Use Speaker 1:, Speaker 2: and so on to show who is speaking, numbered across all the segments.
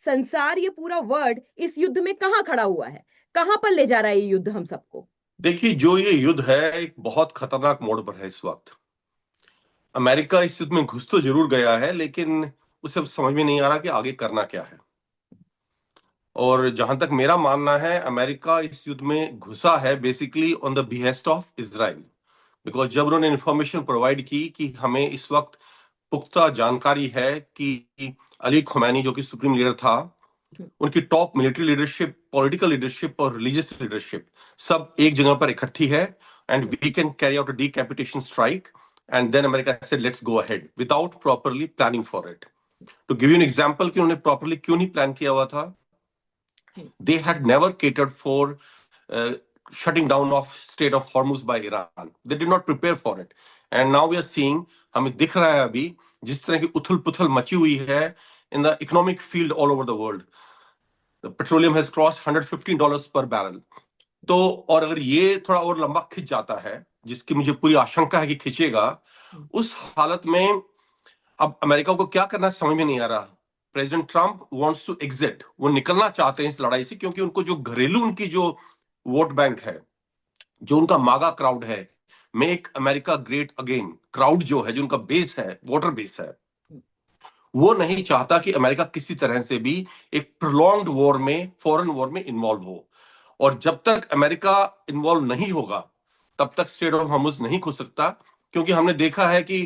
Speaker 1: संसार, ये पूरा वर्ल्ड इस युद्ध में कहाँ खड़ा हुआ है? कहाँ पर ले जा रहा है ये युद्ध हम सबको?
Speaker 2: देखिए, जो ये युद्ध है एक बहुत खतरनाक मोड़ पर है इस वक्त। अमेरिका इस युद्ध में घुस तो जरूर गया है, लेकिन उसे अब समझ में नहीं आ रहा कि आगे करना क्या है। और जहां तक मेरा मानना है, अमेरिका इस युद्ध में घुसा है basically on the behest of Israel. Because जब उन्होंने इंफॉर्मेशन प्रोवाइड की कि हमें इस वक्त पुख्ता जानकारी है कि अली खुमैनी जो कि सुप्रीम लीडर था, उनकी top military leadership, political leadership और रिलीजियस लीडरशिप सब एक जगह पर इकट्ठी है, and we can carry out a decapitation strike. And then America said let's go ahead without properly planning for it. To give you an example कि उन्होंने properly क्यों नहीं प्लान किया हुआ था, they had never catered for shutting down of Strait of Hormuz by Iran. They did not prepare for it. And now we are seeing, हमें दिख रहा है अभी जिस तरह की उथल पुथल मची हुई है in the economic field all over the world. The petroleum has crossed $115 per barrel. तो और अगर ये थोड़ा और लंबा खिंच जाता है, जिसकी मुझे पूरी आशंका है कि खिंचेगा, उस हालत में अब अमेरिका को क्या करना समझ में नहीं आ रहा। President Trump wants to exit, वो निकलना चाहते हैं इस लड़ाई से, क्योंकि उनको जो घरेलू उनकी जो वोट बैंक है, जो उनका मागा क्राउड है, make America great again crowd जो है, जो उनका बेस है, वोटर बेस है, वो नहीं चाहता कि अमेरिका किसी तरह से भी एक प्रोलॉन्ग्ड वॉर में, फॉरेन वॉर में इन्वॉल्व हो। और जब तक अमेरिका इन्वॉल्व नहीं होगा तब तक स्ट्रेट ऑफ हॉर्मुज नहीं खुल सकता। क्योंकि हमने देखा है कि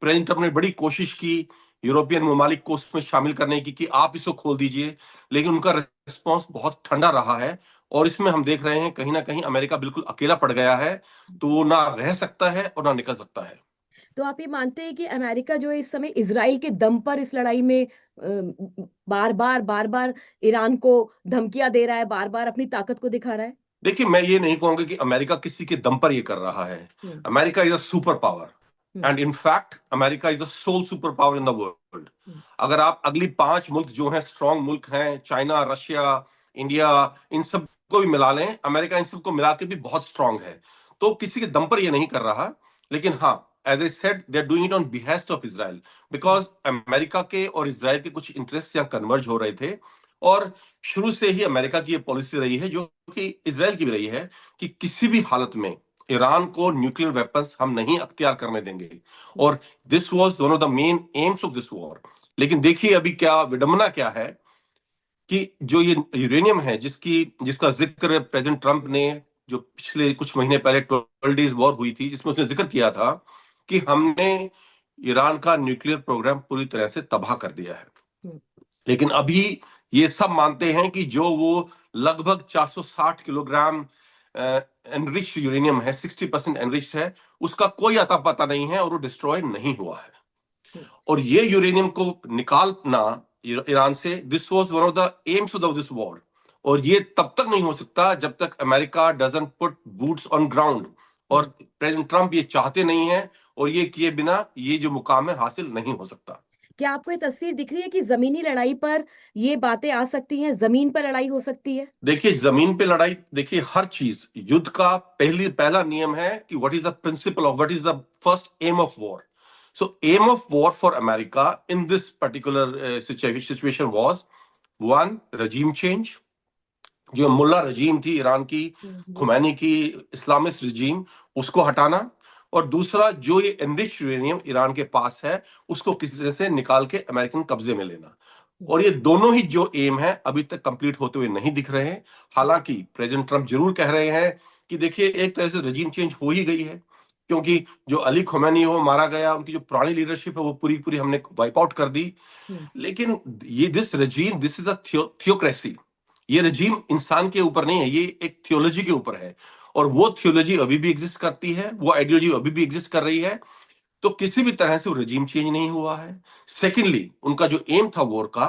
Speaker 2: प्रेसिडेंट ट्रंप ने बड़ी कोशिश की यूरोपियन ममालिक को उसमें शामिल करने की कि आप इसको खोल दीजिए, लेकिन उनका रिस्पॉन्स बहुत ठंडा रहा है। और इसमें हम देख रहे हैं कहीं ना कहीं अमेरिका बिल्कुल अकेला पड़ गया है, तो वो ना रह सकता है और ना निकल सकता है।
Speaker 1: तो आप ये मानते हैं कि अमेरिका जो है इस समय इजराइल के दम पर इस लड़ाई में बार बार ईरान को धमकियां दे रहा है, बार बार अपनी ताकत को दिखा रहा है?
Speaker 2: देखिए, मैं ये नहीं कहूंगा कि अमेरिका किसी के दम पर ये कर रहा है।
Speaker 1: Hmm.
Speaker 2: America is a super power,
Speaker 1: hmm.
Speaker 2: And in fact America is the sole super power in the world.
Speaker 1: Hmm.
Speaker 2: अगर आप अगली 5 मुल्क जो हैं, स्ट्रांग मुल्क हैं, चाइना, रशिया, इंडिया, इन सब को भी मिला लें, अमेरिका इन सबको मिला के भी बहुत स्ट्रांग है। तो किसी के दम पर ये नहीं कर रहा। लेकिन हाँ, as I said, they are doing it on behest of Israel, because America के और इजराइल के कुछ इंटरेस्ट यहाँ कन्वर्ज हो रहे थे। और शुरू से ही अमेरिका की ये पॉलिसी रही है, जो कि इजराइल की भी रही है, कि किसी भी हालत में ईरान को न्यूक्लियर वेपन्स हम नहीं अख्तियार करने देंगे। और this was one of the main aims of this war. लेकिन देखिए अभी क्या विडंबना क्या है कि जो ये यूरेनियम है, जिसका जिक्र प्रेसिडेंट ट्रंप ने, जो पिछले कुछ महीने पहले 12 डेज वॉर हुई थी, जिसमें उसने जिक्र किया था कि हमने ईरान का न्यूक्लियर प्रोग्राम पूरी तरह से तबाह कर दिया है। लेकिन अभी ये सब मानते हैं कि जो वो लगभग 460 किलोग्राम एनरिच यूरेनियम है, 60% एनरिच है, उसका कोई अता पता नहीं है और वो डिस्ट्रॉय नहीं हुआ है। और ये यूरेनियम को निकालना ईरान से, this was one of the AIIMS of this war. और ये तब तक नहीं हो सकता जब तक America doesn't put boots on ground. और प्रेसिडेंट ट्रंप ये चाहते नहीं है, और ये किए बिना ये जो मुकाम है हासिल नहीं हो सकता।
Speaker 1: क्या आपको ये तस्वीर दिख रही है कि जमीनी लड़ाई पर ये बातें आ सकती हैं, जमीन पर लड़ाई हो सकती है?
Speaker 2: देखिए, जमीन पे लड़ाई, देखिए हर चीज, युद्ध का पहला नियम है कि what is the principle of, what is the first aim of war. So aim of war for America in this particular situation was, one, regime change. जो मुल्ला रजीम थी ईरान की, खुमैनी की इस्लामिस्ट रजीम, उसको हटाना। और दूसरा, जो ये एनरिच यूरेनियम ईरान के पास है, उसको किसी तरह से निकाल के अमेरिकन कब्जे में लेना। और ये दोनों ही जो एम है अभी तक कंप्लीट होते हुए नहीं दिख रहे हैं। हालांकि प्रेसिडेंट ट्रंप जरूर कह रहे हैं कि देखिए, एक तरह से रजीम चेंज हो ही गई है, क्योंकि जो अली खुमैनी हो मारा गया, उनकी जो पुरानी लीडरशिप है वो पूरी पूरी हमने वाइप आउट कर दी। लेकिन ये this regime, this is a theocracy. ये रजीम इंसान के ऊपर नहीं है, ये एक थियोलॉजी के ऊपर है। और वो थियोलॉजी अभी भी एग्जिस्ट करती है, वो आइडियोलॉजी अभी भी एग्जिस्ट कर रही है। तो किसी भी तरह से वो रजीम चेंज नहीं हुआ है। सेकेंडली, उनका जो एम था वॉर का,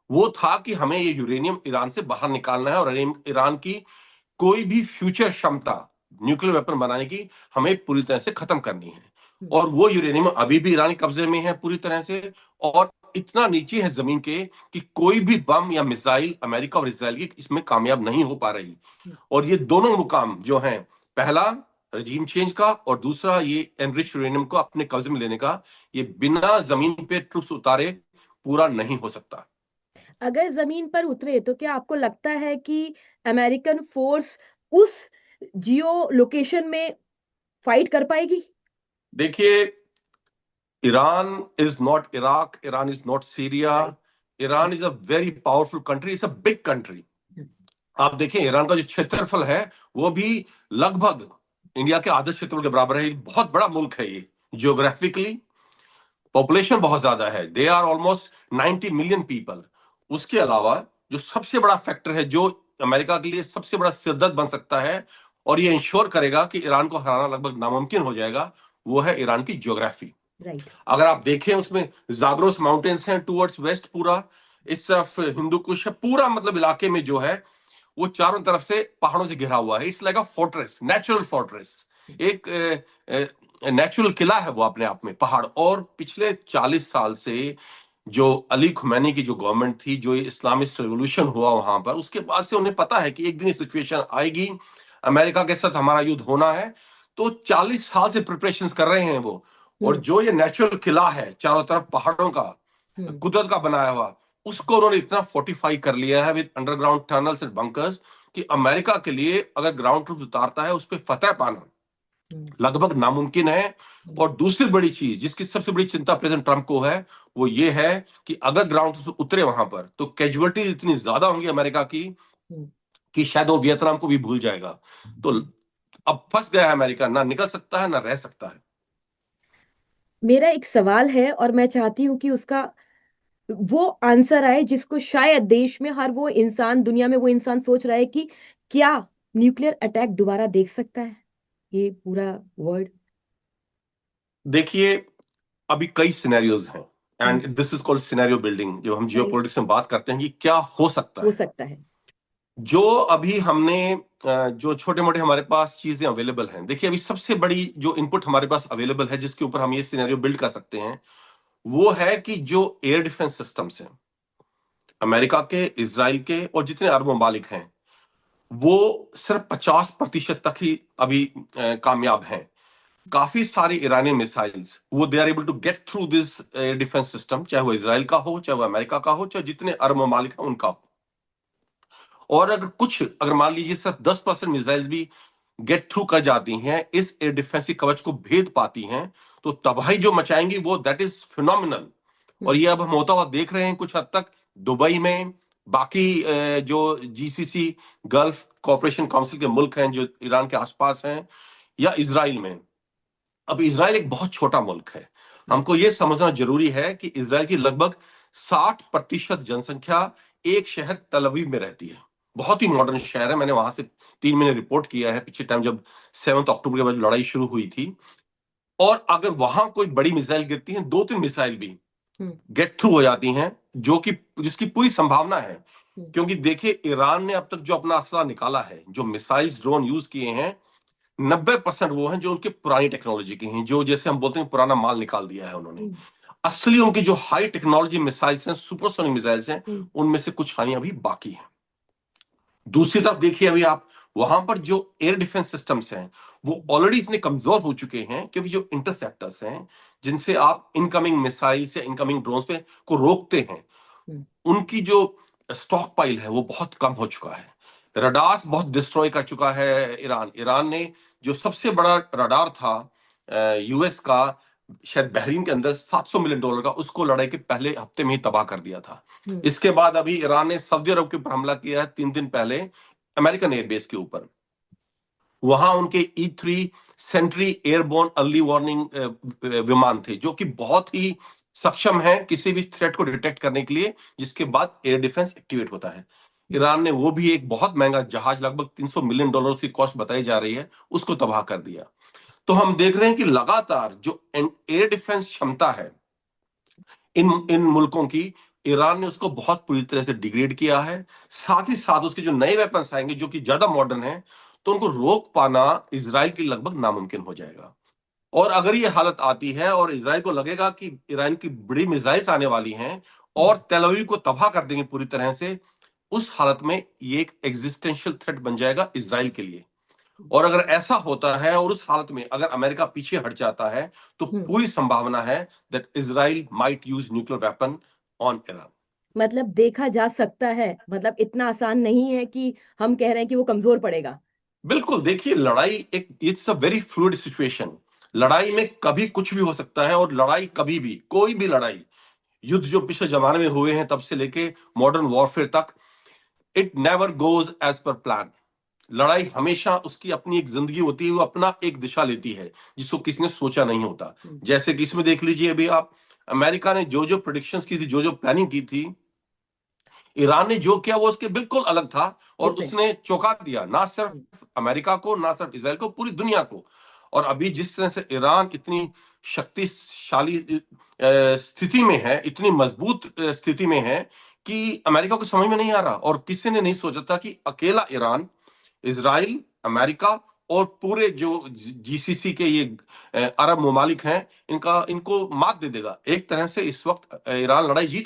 Speaker 2: वो था कि हमें ये यूरेनियम ईरान से बाहर निकालना है, और ईरान की कोई भी फ्यूचर क्षमता न्यूक्लियर वेपन बनाने की हमें पूरी तरह से खत्म करनी है। और वो यूरेनियम अभी भी ईरानी कब्जे में है पूरी तरह से, और इतना नीचे है जमीन के कि कोई भी बम या मिसाइल अमेरिका और इसराइल की इसमें कामयाब नहीं हो पा रही। और ये दोनों मुकाम जो हैं, पहला रजीम चेंज का, और दूसरा ये एनरिच यूरेनियम को अपने कब्जे में लेने का, ये बिना जमीन पे ट्रुप्स उतारे पूरा नहीं हो सकता।
Speaker 1: अगर जमीन पर उतरे तो क्या आपको लगता है कि अमेरिकन फोर्स उस जियो लोकेशन में फाइट कर पाएगी?
Speaker 2: देखिए, Iran is not Iraq, Iran is not Syria,
Speaker 1: right.
Speaker 2: Iran is a very powerful country, it's a big country. आप देखिए ईरान का जो क्षेत्रफल है वो भी लगभग इंडिया के आधे क्षेत्रफल के बराबर है। बहुत बड़ा मुल्क है ये, जियोग्राफिकली पॉपुलेशन बहुत ज्यादा है, they are almost 90 million people. उसके अलावा जो सबसे बड़ा फैक्टर है जो अमेरिका के लिए सबसे बड़ा सिरदर्द बन सकता है और ये इंश्योर करेगा कि ईरान को हराना लगभग नामुमकिन हो जाएगा, वो है ईरान की ज्योग्राफी।
Speaker 1: राइट।
Speaker 2: अगर आप देखें उसमें जाग्रोस माउंटेन्स हैं टूवर्ड्स वेस्ट, पूरा इस तरफ हिंदू कुश है, पूरा मतलब इलाके में जो है वो चारों तरफ से पहाड़ों से घिरा हुआ है। It's like a fortress, natural fortress, एक नेचुरल किला है वो अपने आप में, पहाड़। और पिछले 40 साल से जो अली खुमैनी की जो गवर्नमेंट थी, जो इस्लामिक रेवोल्यूशन हुआ वहां पर, उसके बाद से उन्हें पता है कि एक दिन ये सिचुएशन आएगी, अमेरिका के साथ हमारा युद्ध होना है। तो 40 साल से प्रिपरेशन कर रहे हैं वो। और
Speaker 1: हम्म।
Speaker 2: जो ये नेचुरल किला है चारों तरफ पहाड़ों का,
Speaker 1: हम्म।
Speaker 2: कुदरत का बनाया हुआ, उसको उन्होंने इतना फोर्टिफाई कर लिया है with underground tunnels and bunkers कि अमेरिका के लिए अगर ग्राउंड ट्रूप उतारता है उस पर फतेह पाना
Speaker 1: हम्म।
Speaker 2: लगभग नामुमकिन है।
Speaker 1: हम्म।
Speaker 2: और दूसरी बड़ी चीज जिसकी सबसे बड़ी चिंता प्रेसिडेंट ट्रंप को है, वो ये है कि अगर ग्राउंड ट्रूप उतरे वहां पर तो कैजुअलिटीज इतनी ज्यादा होंगी अमेरिका की
Speaker 1: हम्म।
Speaker 2: कि शायद वो वियतनाम को भी भूल जाएगा। तो अब फंस गया है अमेरिका, ना निकल सकता है ना रह सकता है।
Speaker 1: मेरा एक सवाल है और मैं चाहती हूँ कि उसका वो आंसर आए जिसको शायद देश में हर वो इंसान, दुनिया में वो इंसान सोच रहा है कि क्या न्यूक्लियर अटैक दोबारा देख सकता है ये पूरा वर्ल्ड?
Speaker 2: देखिए, अभी कई सिनेरियोज हैं
Speaker 1: hmm.
Speaker 2: And this is called scenario building. जब हम
Speaker 1: राइट।
Speaker 2: जियोपॉलिटिक्स में बात करते हैं कि क्या हो सकता
Speaker 1: हो
Speaker 2: है,
Speaker 1: सकता है।
Speaker 2: जो अभी हमने जो छोटे मोटे हमारे पास चीजें अवेलेबल हैं, देखिए अभी सबसे बड़ी जो इनपुट हमारे पास अवेलेबल है जिसके ऊपर हम ये सिनेरियो बिल्ड कर सकते हैं, वो है कि जो एयर डिफेंस सिस्टम्स हैं अमेरिका के, इसराइल के और जितने अरब ममालिक हैं, वो सिर्फ 50% तक ही अभी कामयाब हैं। काफी सारी ईरानी मिसाइल्स वो they are able to get through this air defence system, चाहे वो इसराइल का हो, चाहे वो अमेरिका का हो, चाहे जितने अरब ममालिक हैं उनका हो। और अगर मान लीजिए सिर्फ 10% मिसाइल्स भी गेट थ्रू कर जाती हैं, इस एयर डिफेंस की कवच को भेद पाती हैं, तो तबाही जो मचाएंगी वो दैट इज फिनोमिनल। और
Speaker 1: हम्म।
Speaker 2: ये अब हम होता हुआ देख रहे हैं कुछ हद तक दुबई में, बाकी जो जीसीसी गल्फ कॉपरेशन काउंसिल के मुल्क हैं जो ईरान के आसपास हैं, या इसराइल में। अब इसराइल एक बहुत छोटा मुल्क है,
Speaker 1: राइट।
Speaker 2: हमको ये समझना जरूरी है कि इसराइल की लगभग 60% जनसंख्या एक शहर तल अवीव में रहती है। बहुत ही मॉडर्न शहर है, मैंने वहां से 3 महीने रिपोर्ट किया है पिछले टाइम जब 7 अक्टूबर के बाद लड़ाई शुरू हुई थी। और अगर वहां कोई बड़ी मिसाइल गिरती है, 2-3 मिसाइल भी
Speaker 1: हम्म।
Speaker 2: गेट थ्रू हो जाती हैं, जो कि जिसकी पूरी संभावना है।
Speaker 1: हम्म।
Speaker 2: क्योंकि देखिए ईरान ने अब तक जो अपना असला निकाला है, जो मिसाइल्स ड्रोन यूज किए हैं, 90% वो हैं जो उनके पुरानी टेक्नोलॉजी की हैं, जो जैसे हम बोलते हैं पुराना माल निकाल दिया है उन्होंने।
Speaker 1: हम्म।
Speaker 2: असली उनकी जो हाई टेक्नोलॉजी मिसाइल्स हैं, सुपरसोनिक मिसाइल्स हैं,
Speaker 1: हम्म।
Speaker 2: उनमें से कुछ हानि अभी बाकी है। दूसरी तरफ देखिए अभी आप वहां पर जो एयर डिफेंस सिस्टम्स हैं वो ऑलरेडी इतने कमजोर हो चुके हैं कि अभी जो इंटरसेप्टर्स हैं जिनसे आप इनकमिंग मिसाइल्स या इनकमिंग ड्रोन्स पे को रोकते हैं,
Speaker 1: हम्म।
Speaker 2: उनकी जो स्टॉक पाइल है वो बहुत कम हो चुका है। रडार्स बहुत डिस्ट्रॉय कर चुका है ईरान। ईरान ने जो सबसे बड़ा रडार था यूएस का, शायद बहरीन के अंदर $700 मिलियन का, उसको लड़ाई के पहले हफ्ते में ही तबाह कर दिया था।
Speaker 1: हम्म।
Speaker 2: इसके बाद अभी ईरान ने सऊदी अरब के ऊपर हमला किया है 3 दिन पहले, अमेरिकन एयरबेस के ऊपर। वहां उनके E3 Sentry airborne early warning विमान थे जो कि बहुत ही सक्षम हैं किसी भी थ्रेट को डिटेक्ट करने के लिए, जिसके बाद एयर डिफेंस एक्टिवेट होता है।
Speaker 1: हम्म।
Speaker 2: ईरान ने वो भी एक बहुत महंगा जहाज, लगभग $300 मिलियन की कॉस्ट बताई जा रही है, उसको तबाह कर दिया। तो हम देख रहे हैं कि लगातार जो एयर डिफेंस क्षमता है इन इन मुल्कों की, ईरान ने उसको बहुत पूरी तरह से डिग्रेड किया है। साथ ही साथ उसके जो नए वेपन्स आएंगे जो कि ज्यादा मॉडर्न है, तो उनको रोक पाना इसराइल के लगभग नामुमकिन हो जाएगा। और अगर ये हालत आती है और इसराइल को लगेगा कि ईरान की बड़ी मिसाइल्स आने वाली हैं
Speaker 1: हम्म।
Speaker 2: और तेल अवीव को तबाह कर देंगे पूरी तरह से, उस हालत में ये एक एग्जिस्टेंशियल थ्रेट बन जाएगा इसराइल के लिए। और अगर ऐसा होता है और उस हालत में अगर अमेरिका पीछे हट जाता है, तो
Speaker 1: हम्म।
Speaker 2: पूरी संभावना है that Israel might use nuclear weapon on Iran.
Speaker 1: मतलब देखा जा सकता है, मतलब इतना आसान नहीं है कि हम कह रहे हैं कि वो कमजोर पड़ेगा।
Speaker 2: बिल्कुल, देखिए लड़ाई एक it's a very fluid situation. लड़ाई में कभी कुछ भी हो सकता है, और लड़ाई कभी भी, कोई भी लड़ाई, युद्ध जो पिछले जमाने में हुए हैं तब से लेके मॉडर्न वॉरफेयर तक, it never goes as per plan. लड़ाई हमेशा उसकी अपनी एक जिंदगी होती है, वो अपना एक दिशा लेती है जिसको किसी ने सोचा नहीं होता।
Speaker 1: हम्म,
Speaker 2: जैसे कि इसमें देख लीजिए, अभी आप, अमेरिका ने जो जो प्रिडिक्शंस की थी, जो जो प्लानिंग की थी, ईरान ने जो किया वो उसके बिल्कुल अलग था। और
Speaker 1: डिफरेंट।
Speaker 2: उसने चौंका दिया ना सिर्फ अमेरिका को, ना सिर्फ इसराइल को, पूरी दुनिया को। और अभी जिस तरह से ईरान इतनी शक्तिशाली स्थिति में है, इतनी मजबूत स्थिति में है, कि अमेरिका को समझ में नहीं आ रहा। और किसी ने नहीं सोचा था कि अकेला ईरान, इसराइल, अमेरिका और पूरे जो जीसीसी के ये अरब ममालिक हैं, इनको मात दे देगा। एक तरह से इस वक्त ईरान लड़ाई जीत